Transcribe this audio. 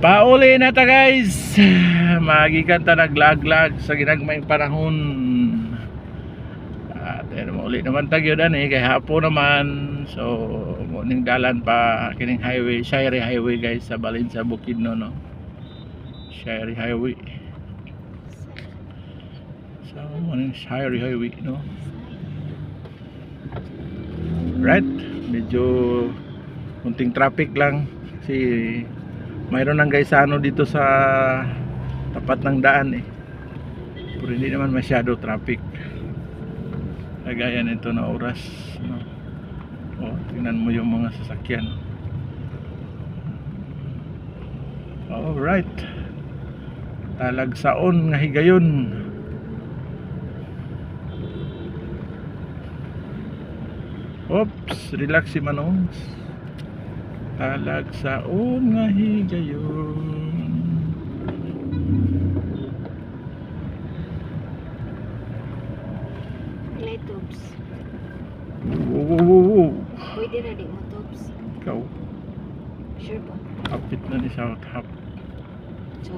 Pauli na ta guys. Magikan ta naglaglag sa ginagmayng panahon. At mauli naman ta gyud ani kay hapon naman. So muning dalan pa kining highway, Shirey Highway guys sa Balinsa Bukidnon no. Shirey Highway. So muning Shirey Highway no. Right, medyo kunting traffic lang kasi mayroon ng gaysano dito sa tapat ng daan eh, pero hindi naman masyado traffic kagaya nito na oras no? Oh, tingnan mo yung mga sasakyan. Alright, talagsaon nga higayon. Oops, relax si Manong. Talagsaon nga higayon. Ilay tubes. Wow. Pwede na di mo tubes. Ikaw, Sure po. kapit na ni South Hap. So